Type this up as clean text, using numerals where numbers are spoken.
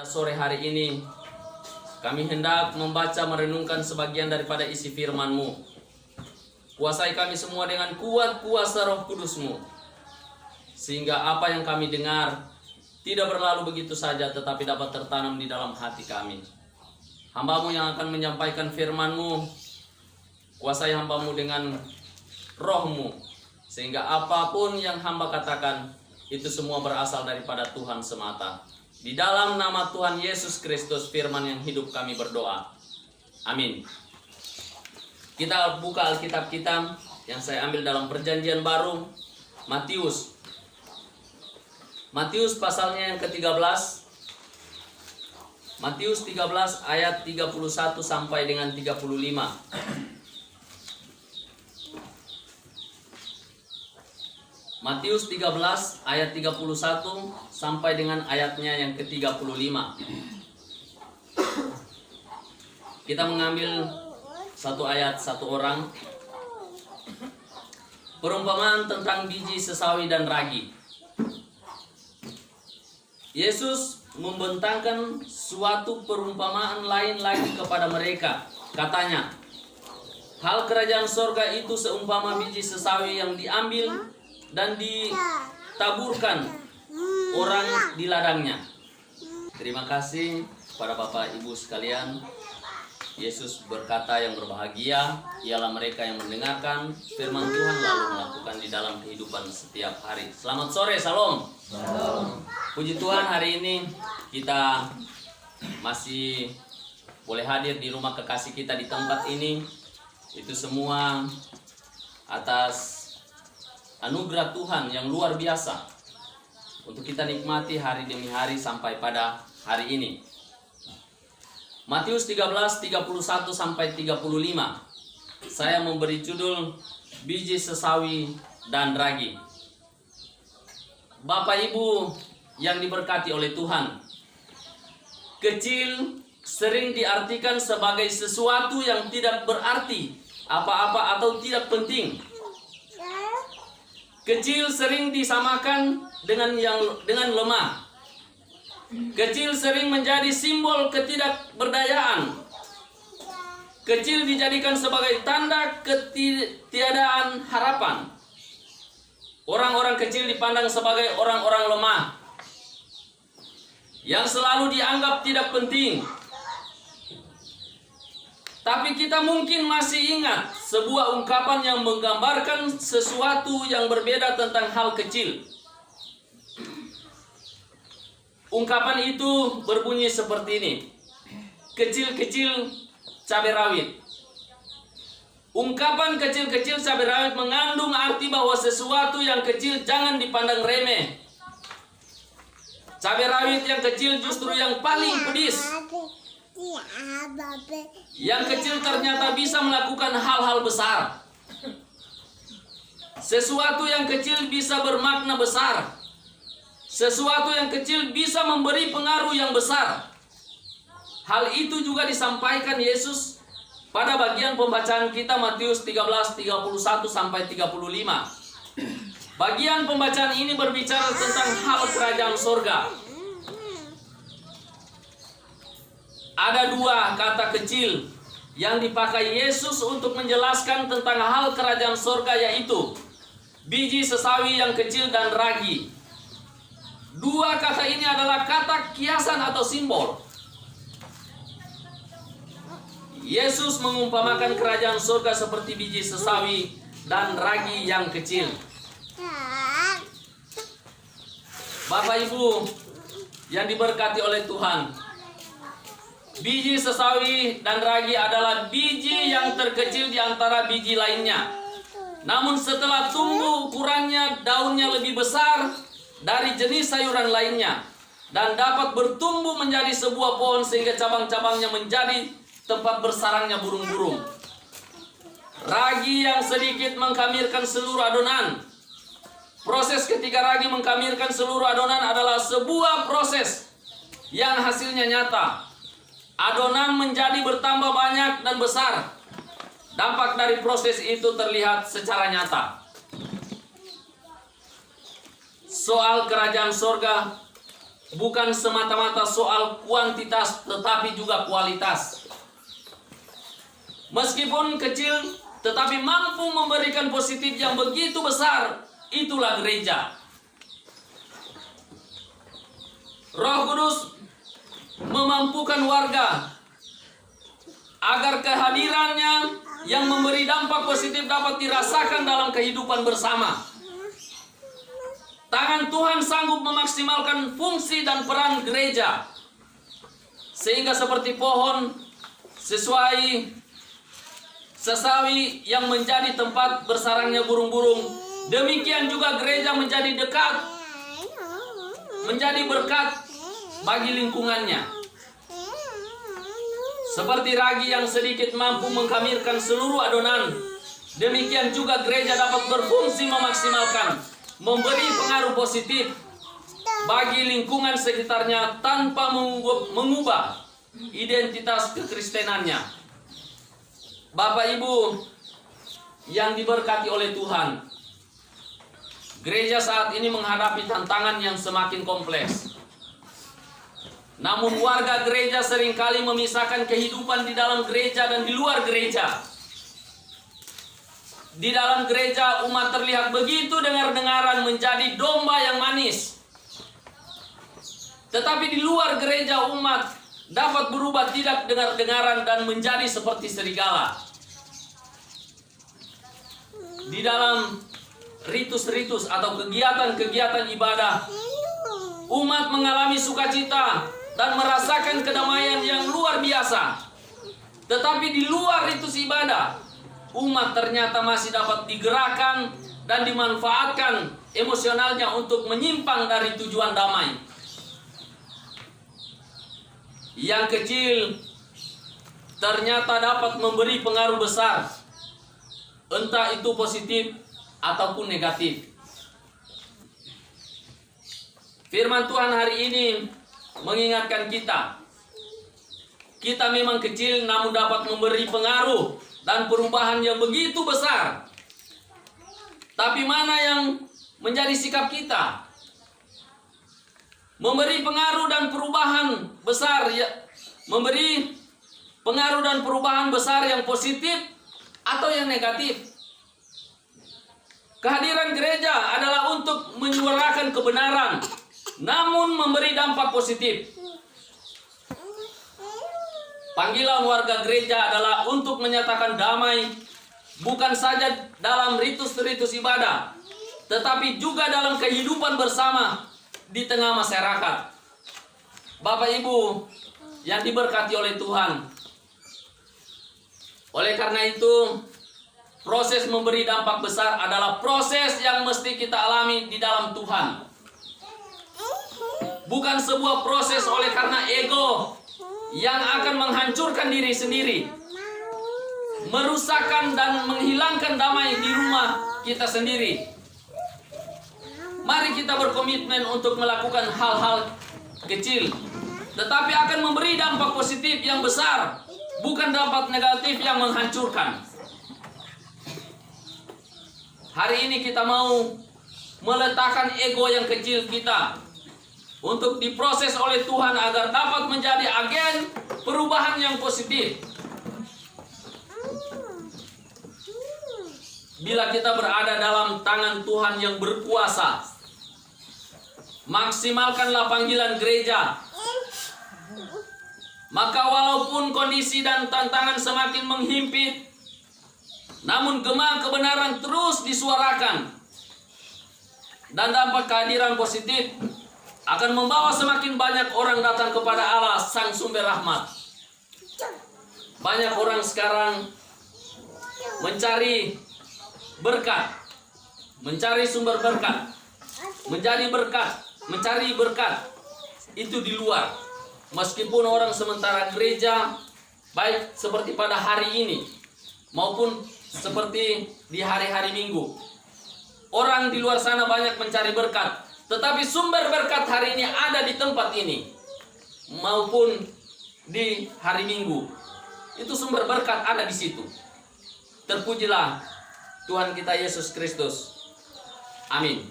Sore hari ini kami hendak membaca merenungkan sebagian daripada isi firman-Mu. Kuasai kami semua dengan kuat kuasa Roh Kudus-Mu, sehingga apa yang kami dengar tidak berlalu begitu saja, tetapi dapat tertanam di dalam hati kami. Hamba-Mu yang akan menyampaikan firman-Mu, kuasai hamba-Mu dengan Roh-Mu, sehingga apapun yang hamba katakan itu semua berasal daripada Tuhan semata. Di dalam nama Tuhan Yesus Kristus, firman yang hidup, kami berdoa. Amin. Kita buka Alkitab kita yang saya ambil dalam Perjanjian Baru, Matius. Matius pasalnya yang ke-13. Matius 13 ayat 31 sampai dengan 35. Matius 13 ayat 31 sampai dengan ayatnya yang ke-35. Kita mengambil satu ayat satu orang. Perumpamaan tentang biji sesawi dan ragi. Yesus membentangkan suatu perumpamaan lain lagi kepada mereka. Katanya, hal kerajaan sorga itu seumpama biji sesawi yang diambil dan ditaburkan orang di ladangnya. Terima kasih kepada Bapak Ibu sekalian. Yesus berkata yang berbahagia ialah mereka yang mendengarkan firman Tuhan lalu melakukan di dalam kehidupan setiap hari. Selamat sore, salam. Puji Tuhan, hari ini kita masih boleh hadir di rumah kekasih kita di tempat ini. Itu semua atas anugerah Tuhan yang luar biasa untuk kita nikmati hari demi hari sampai pada hari ini. Matius 13 31 sampai 35. Saya memberi judul biji sesawi dan ragi. Bapak Ibu yang diberkati oleh Tuhan, kecil sering diartikan sebagai sesuatu yang tidak berarti apa-apa atau tidak penting. Kecil sering disamakan dengan lemah. Kecil sering menjadi simbol ketidakberdayaan. Kecil dijadikan sebagai tanda ketiadaan harapan. Orang-orang kecil dipandang sebagai orang-orang lemah yang selalu dianggap tidak penting. Tapi kita mungkin masih ingat sebuah ungkapan yang menggambarkan sesuatu yang berbeda tentang hal kecil. Ungkapan itu berbunyi seperti ini. Kecil-kecil cabai rawit. Ungkapan kecil-kecil cabai rawit mengandung arti bahwa sesuatu yang kecil jangan dipandang remeh. Cabai rawit yang kecil justru yang paling pedis. Yang kecil ternyata bisa melakukan hal-hal besar. Sesuatu yang kecil bisa bermakna besar. Sesuatu yang kecil bisa memberi pengaruh yang besar. Hal itu juga disampaikan Yesus pada bagian pembacaan kita Matius 13 31 sampai 35. Bagian pembacaan ini berbicara tentang hal kerajaan sorga. Ada dua kata kecil yang dipakai Yesus untuk menjelaskan tentang hal kerajaan sorga, yaitu biji sesawi yang kecil dan ragi. Dua kata ini adalah kata kiasan atau simbol. Yesus mengumpamakan kerajaan sorga seperti biji sesawi dan ragi yang kecil. Bapak Ibu yang diberkati oleh Tuhan, biji sesawi dan ragi adalah biji yang terkecil di antara biji lainnya. Namun setelah tumbuh, ukurannya daunnya lebih besar dari jenis sayuran lainnya dan dapat bertumbuh menjadi sebuah pohon sehingga cabang-cabangnya menjadi tempat bersarangnya burung-burung. Ragi yang sedikit mengkamirkan seluruh adonan. Proses ketika ragi mengkamirkan seluruh adonan adalah sebuah proses yang hasilnya nyata. Adonan menjadi bertambah banyak dan besar. Dampak dari proses itu terlihat secara nyata. Soal kerajaan sorga bukan semata-mata soal kuantitas tetapi juga kualitas. Meskipun kecil tetapi mampu memberikan positif yang begitu besar, itulah gereja. Roh Kudus memampukan warga agar kehadirannya yang memberi dampak positif dapat dirasakan dalam kehidupan bersama. Tangan Tuhan sanggup memaksimalkan fungsi dan peran gereja, sehingga seperti pohon sesawi yang menjadi tempat bersarangnya burung-burung, demikian juga gereja menjadi dekat, menjadi berkat bagi lingkungannya. Seperti ragi yang sedikit mampu mengkamirkan seluruh adonan, demikian juga gereja dapat berfungsi memaksimalkan, memberi pengaruh positif bagi lingkungan sekitarnya tanpa mengubah identitas kekristenannya. Bapak Ibu yang diberkati oleh Tuhan, gereja saat ini menghadapi tantangan yang semakin kompleks. Namun warga gereja seringkali memisahkan kehidupan di dalam gereja dan di luar gereja. Di dalam gereja umat terlihat begitu dengar-dengaran menjadi domba yang manis. Tetapi di luar gereja umat dapat berubah tidak dengar-dengaran dan menjadi seperti serigala. Di dalam ritus-ritus atau kegiatan-kegiatan ibadah, umat mengalami sukacita dan merasakan kedamaian yang luar biasa. Tetapi di luar ritus ibadah, umat ternyata masih dapat digerakkan dan dimanfaatkan emosionalnya untuk menyimpang dari tujuan damai. Yang kecil ternyata dapat memberi pengaruh besar, entah itu positif ataupun negatif. Firman Tuhan hari ini mengingatkan kita memang kecil namun dapat memberi pengaruh dan perubahan yang begitu besar. Tapi mana yang menjadi sikap kita? Memberi pengaruh dan perubahan besar, memberi pengaruh dan perubahan besar yang positif atau yang negatif? Kehadiran gereja adalah untuk menyuarakan kebenaran, namun memberi dampak positif. Panggilan warga gereja adalah untuk menyatakan damai, bukan saja dalam ritus-ritus ibadah, tetapi juga dalam kehidupan bersama di tengah masyarakat. Bapak Ibu yang diberkati oleh Tuhan, oleh karena itu, proses memberi dampak besar adalah proses yang mesti kita alami di dalam Tuhan. Bukan sebuah proses oleh karena ego yang akan menghancurkan diri sendiri, merusakkan dan menghilangkan damai di rumah kita sendiri. Mari kita berkomitmen untuk melakukan hal-hal kecil, tetapi akan memberi dampak positif yang besar, bukan dampak negatif yang menghancurkan. Hari ini kita mau meletakkan ego yang kecil kita untuk diproses oleh Tuhan agar dapat menjadi agen perubahan yang positif. Bila kita berada dalam tangan Tuhan yang berkuasa, maksimalkanlah panggilan gereja. Maka walaupun kondisi dan tantangan semakin menghimpit, namun gema kebenaran terus disuarakan, dan dampak kehadiran positif akan membawa semakin banyak orang datang kepada Allah, Sang Sumber Rahmat. Banyak orang sekarang mencari berkat, mencari sumber berkat, menjadi berkat, mencari berkat itu di luar. Meskipun orang sementara gereja, baik seperti pada hari ini maupun seperti di hari-hari Minggu, orang di luar sana banyak mencari berkat, tetapi sumber berkat hari ini ada di tempat ini maupun di hari Minggu. Itu sumber berkat ada di situ. Terpujilah Tuhan kita Yesus Kristus. Amin.